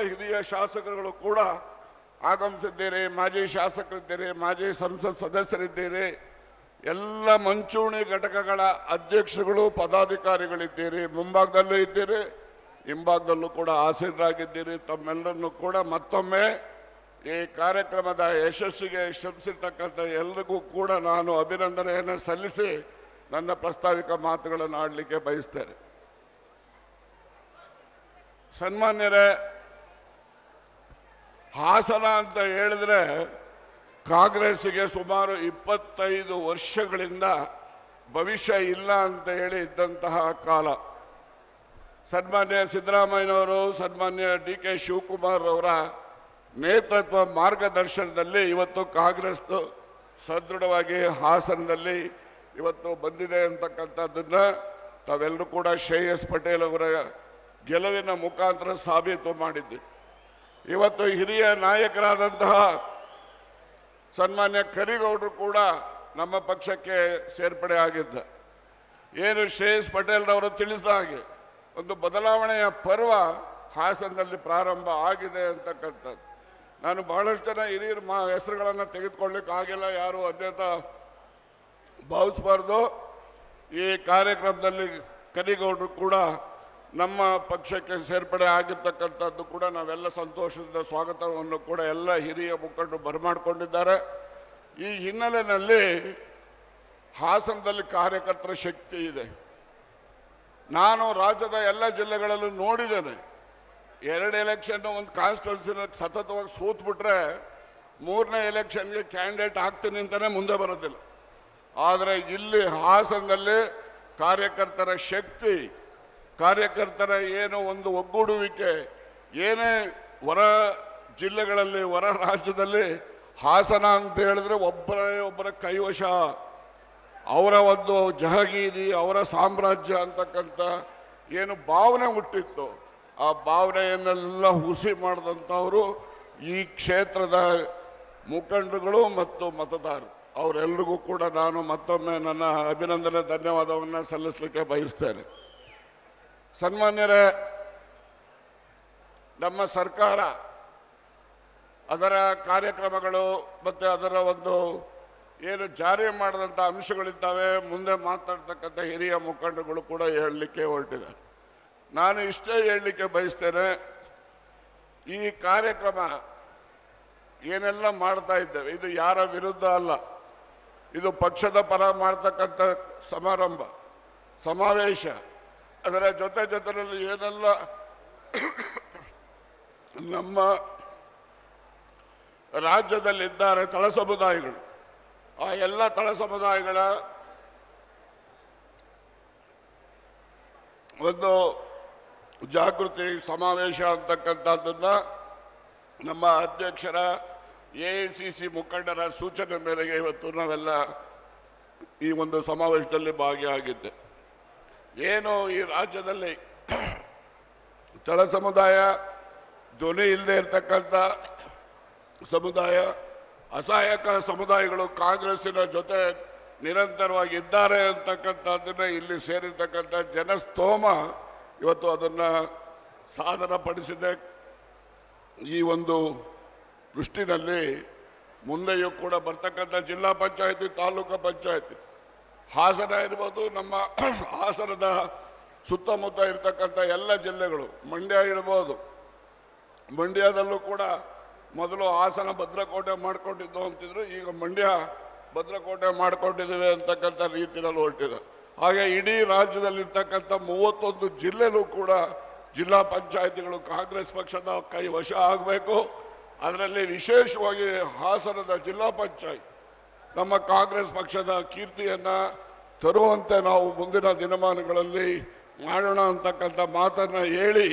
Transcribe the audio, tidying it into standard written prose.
ಹಿರಿಯ ಶಾಸಕರುಗಳು ಕೂಡ ಆಗಮಿಸಿದ್ದೀರಿ, ಮಾಜಿ ಶಾಸಕರಿದ್ದೀರಿ, ಮಾಜಿ ಸಂಸತ್ ಸದಸ್ಯರಿದ್ದೀರಿ, ಎಲ್ಲ ಮಂಚೂಣಿ ಘಟಕಗಳ ಅಧ್ಯಕ್ಷರುಗಳು ಪದಾಧಿಕಾರಿಗಳಿದ್ದೀರಿ, ಮುಂಭಾಗದಲ್ಲೂ ಇದ್ದೀರಿ, ಹಿಂಭಾಗದಲ್ಲೂ ಕೂಡ ಹಾಸರಾಗಿದ್ದೀರಿ. ತಮ್ಮೆಲ್ಲರನ್ನು ಕೂಡ ಮತ್ತೊಮ್ಮೆ ಈ ಕಾರ್ಯಕ್ರಮದ ಯಶಸ್ಸಿಗೆ ಶ್ರಮಿಸಿರ್ತಕ್ಕಂಥ ಎಲ್ಲರಿಗೂ ಕೂಡ ನಾನು ಅಭಿನಂದನೆಯನ್ನು ಸಲ್ಲಿಸಿ ನನ್ನ ಪ್ರಾಸ್ತಾವಿಕ ಮಾತುಗಳನ್ನು ಆಡಲಿಕ್ಕೆ ಬಯಸ್ತೇನೆ. ಸನ್ಮಾನ್ಯರೇ, ಹಾಸನ ಅಂತ ಹೇಳಿದ್ರೆ ಕಾಂಗ್ರೆಸ್ಸಿಗೆ ಸುಮಾರು 25 ವರ್ಷಗಳಿಂದ ಭವಿಷ್ಯ ಇಲ್ಲ ಅಂತ ಹೇಳಿ ಇದ್ದಂತಹ ಕಾಲ. ಸನ್ಮಾನ್ಯ ಸಿದ್ದರಾಮಯ್ಯನವರು, ಸನ್ಮಾನ್ಯ DK ಶಿವಕುಮಾರ್ ಅವರ ನೇತೃತ್ವ ಮಾರ್ಗದರ್ಶನದಲ್ಲಿ ಇವತ್ತು ಕಾಂಗ್ರೆಸ್ ಸದೃಢವಾಗಿ ಹಾಸನದಲ್ಲಿ ಇವತ್ತು ಬಂದಿದೆ ಅಂತಕ್ಕಂಥದ್ದನ್ನ ತಾವೆಲ್ಲರೂ ಕೂಡ ಶ್ರೇಯಸ್ ಪಟೇಲ್ ಅವರ ಗೆಲುವಿನ ಮುಖಾಂತರ ಸಾಬೀತು ಮಾಡಿದ್ದೀವಿ. ಇವತ್ತು ಹಿರಿಯ ನಾಯಕರಾದಂತಹ ಸನ್ಮಾನ್ಯ ಕರಿಗೌಡರು ಕೂಡ ನಮ್ಮ ಪಕ್ಷಕ್ಕೆ ಸೇರ್ಪಡೆ ಆಗಿದ್ದ. ಏನು ಶ್ರೇಯಸ್ ಪಟೇಲ್ರವರು ತಿಳಿಸಿದ ಹಾಗೆ ಒಂದು ಬದಲಾವಣೆಯ ಪರ್ವ ಹಾಸನದಲ್ಲಿ ಪ್ರಾರಂಭ ಆಗಿದೆ ಅಂತಕ್ಕಂಥದ್ದು. ನಾನು ಬಹಳಷ್ಟು ಜನ ಹಿರಿಯರ ಹೆಸರುಗಳನ್ನು ತೆಗೆದುಕೊಳ್ಳಿಕ್ಕೆ ಆಗಿಲ್ಲ, ಯಾರು ಅನ್ಯತಾ ಭಾವಿಸಬಾರ್ದು. ಈ ಕಾರ್ಯಕ್ರಮದಲ್ಲಿ ಕರಿಗೌಡರು ಕೂಡ ನಮ್ಮ ಪಕ್ಷಕ್ಕೆ ಸೇರ್ಪಡೆ ಆಗಿರ್ತಕ್ಕಂಥದ್ದು ಕೂಡ ನಾವೆಲ್ಲ ಸಂತೋಷದಿಂದ ಸ್ವಾಗತವನ್ನು ಕೂಡ ಎಲ್ಲ ಹಿರಿಯ ಮುಖಂಡರು ಬರಮಾಡಿಕೊಂಡಿದ್ದಾರೆ. ಈ ಹಿನ್ನೆಲೆಯಲ್ಲಿ ಹಾಸನದಲ್ಲಿ ಕಾರ್ಯಕರ್ತರ ಶಕ್ತಿ ಇದೆ. ನಾನು ರಾಜ್ಯದ ಎಲ್ಲ ಜಿಲ್ಲೆಗಳಲ್ಲೂ ನೋಡಿದ್ದೇನೆ. 2 ಎಲೆಕ್ಷನ್ ಒಂದು ಕಾನ್ಸ್ಟಿಟ್ಯೂನ್ಸಿನ ಸತತವಾಗಿ ಸೋತ್ಬಿಟ್ರೆ 3ನೇ ಎಲೆಕ್ಷನ್ಗೆ ಕ್ಯಾಂಡಿಡೇಟ್ ಆಗ್ತೀನಿ ಅಂತಾನೆ ಮುಂದೆ ಬರೋದಿಲ್ಲ. ಆದರೆ ಇಲ್ಲಿ ಹಾಸನದಲ್ಲಿ ಕಾರ್ಯಕರ್ತರ ಶಕ್ತಿ, ಕಾರ್ಯಕರ್ತರ ಏನು ಒಂದು ಒಗ್ಗೂಡುವಿಕೆ, ಏನೇ ಹೊರ ಜಿಲ್ಲೆಗಳಲ್ಲಿ ಹೊರ ರಾಜ್ಯದಲ್ಲಿ ಹಾಸನ ಅಂತ ಹೇಳಿದ್ರೆ ಒಬ್ಬರ ಕೈವಶ, ಅವರ ಒಂದು ಜಹಗೀರಿ, ಅವರ ಸಾಮ್ರಾಜ್ಯ ಅಂತಕ್ಕಂಥ ಏನು ಭಾವನೆ ಹುಟ್ಟಿತ್ತು, ಆ ಭಾವನೆಯನ್ನೆಲ್ಲ ಹುಸಿ ಮಾಡಿದಂಥವರು ಈ ಕ್ಷೇತ್ರದ ಮುಖಂಡರುಗಳು ಮತ್ತು ಮತದಾರರು. ಅವರೆಲ್ಲರಿಗೂ ಕೂಡ ನಾನು ಮತ್ತೊಮ್ಮೆ ನನ್ನ ಅಭಿನಂದನೆ, ಧನ್ಯವಾದವನ್ನು ಸಲ್ಲಿಸಲಿಕ್ಕೆ ಬಯಸ್ತೇನೆ. ಸನ್ಮಾನ್ಯರೇ, ನಮ್ಮ ಸರ್ಕಾರ ಅದರ ಕಾರ್ಯಕ್ರಮಗಳು ಮತ್ತು ಅದರ ಒಂದು ಏನು ಜಾರಿ ಮಾಡಿದಂಥ ಅಂಶಗಳಿದ್ದಾವೆ, ಮುಂದೆ ಮಾತಾಡ್ತಕ್ಕಂಥ ಹಿರಿಯ ಮುಖಂಡರುಗಳು ಕೂಡ ಹೇಳಲಿಕ್ಕೆ ಹೊರಟಿದ್ದಾರೆ. ನಾನು ಇಷ್ಟೇ ಹೇಳಲಿಕ್ಕೆ ಬಯಸ್ತೇನೆ, ಈ ಕಾರ್ಯಕ್ರಮ ಏನೆಲ್ಲ ಮಾಡ್ತಾ ಇದ್ದೇವೆ ಇದು ಯಾರ ವಿರುದ್ಧ ಅಲ್ಲ, ಇದು ಪಕ್ಷದ ಪರ ಮಾಡ್ತಕ್ಕಂಥ ಸಮಾರಂಭ, ಸಮಾವೇಶ. ಅದರ ಜೊತೆಯಲ್ಲಿ ಏನೆಲ್ಲ ನಮ್ಮ ರಾಜ್ಯದಲ್ಲಿದ್ದಾರೆ ತಳ ಸಮುದಾಯಗಳು, ಆ ಎಲ್ಲ ತಳ ಸಮುದಾಯಗಳ ಒಂದು ಜಾಗೃತಿ ಸಮಾವೇಶ ಅಂತಕ್ಕಂಥದ್ದನ್ನ ನಮ್ಮ ಅಧ್ಯಕ್ಷರ AICC ಮುಖಂಡರ ಸೂಚನೆ ಮೇರೆಗೆ ಇವತ್ತು ನಾವೆಲ್ಲ ಈ ಒಂದು ಸಮಾವೇಶದಲ್ಲಿ ಭಾಗಿಯಾಗಿದ್ದೆ. ಏನು ಈ ರಾಜ್ಯದಲ್ಲಿ ತಳ ಸಮುದಾಯ, ಧ್ವನಿ ಇಲ್ಲದೆ ಇರತಕ್ಕಂಥ ಸಮುದಾಯ, ಅಸಹಾಯಕ ಸಮುದಾಯಗಳು ಕಾಂಗ್ರೆಸ್ಸಿನ ಜೊತೆ ನಿರಂತರವಾಗಿ ಇದ್ದಾರೆ ಅಂತಕ್ಕಂಥದ್ದನ್ನ ಇಲ್ಲಿ ಸೇರಿರ್ತಕ್ಕಂಥ ಜನಸ್ತೋಮ ಇವತ್ತು ಅದನ್ನು ಸಾಧನಪಡಿಸಿದೆ. ಈ ಒಂದು ದೃಷ್ಟಿನಲ್ಲಿ ಮುಂದೆಯೂ ಕೂಡ ಬರ್ತಕ್ಕಂಥ ಜಿಲ್ಲಾ ಪಂಚಾಯತಿ, ತಾಲೂಕು ಪಂಚಾಯತಿ, ಹಾಸನ ಇರ್ಬೋದು, ನಮ್ಮ ಹಾಸನದ ಸುತ್ತಮುತ್ತ ಇರ್ತಕ್ಕಂಥ ಎಲ್ಲ ಜಿಲ್ಲೆಗಳು, ಮಂಡ್ಯ ಇರ್ಬೋದು, ಮಂಡ್ಯದಲ್ಲೂ ಕೂಡ ಮೊದಲು ಹಾಸನ ಭದ್ರಕೋಟೆ ಮಾಡ್ಕೊಂಡಿದ್ದು ಅಂತಿದ್ರು, ಈಗ ಮಂಡ್ಯ ಭದ್ರಕೋಟೆ ಮಾಡ್ಕೊಂಡಿದ್ದೇವೆ ಅಂತಕ್ಕಂಥ ರೀತಿಯಲ್ಲಿ ಹೊರಟಿದೆ. ಹಾಗೆ ಇಡೀ ರಾಜ್ಯದಲ್ಲಿರ್ತಕ್ಕಂಥ 31 ಜಿಲ್ಲೆಲೂ ಕೂಡ ಜಿಲ್ಲಾ ಪಂಚಾಯತಿಗಳು ಕಾಂಗ್ರೆಸ್ ಪಕ್ಷದ ಕೈ ವಶ ಆಗಬೇಕು. ಅದರಲ್ಲಿ ವಿಶೇಷವಾಗಿ ಹಾಸನದ ಜಿಲ್ಲಾ ಪಂಚಾಯತ್ ನಮ್ಮ ಕಾಂಗ್ರೆಸ್ ಪಕ್ಷದ ಕೀರ್ತಿಯನ್ನು ತರುವಂತೆ ನಾವು ಮುಂದಿನ ದಿನಮಾನಗಳಲ್ಲಿ ಮಾಡೋಣ ಅಂತಕ್ಕಂಥ ಮಾತನ್ನು ಹೇಳಿ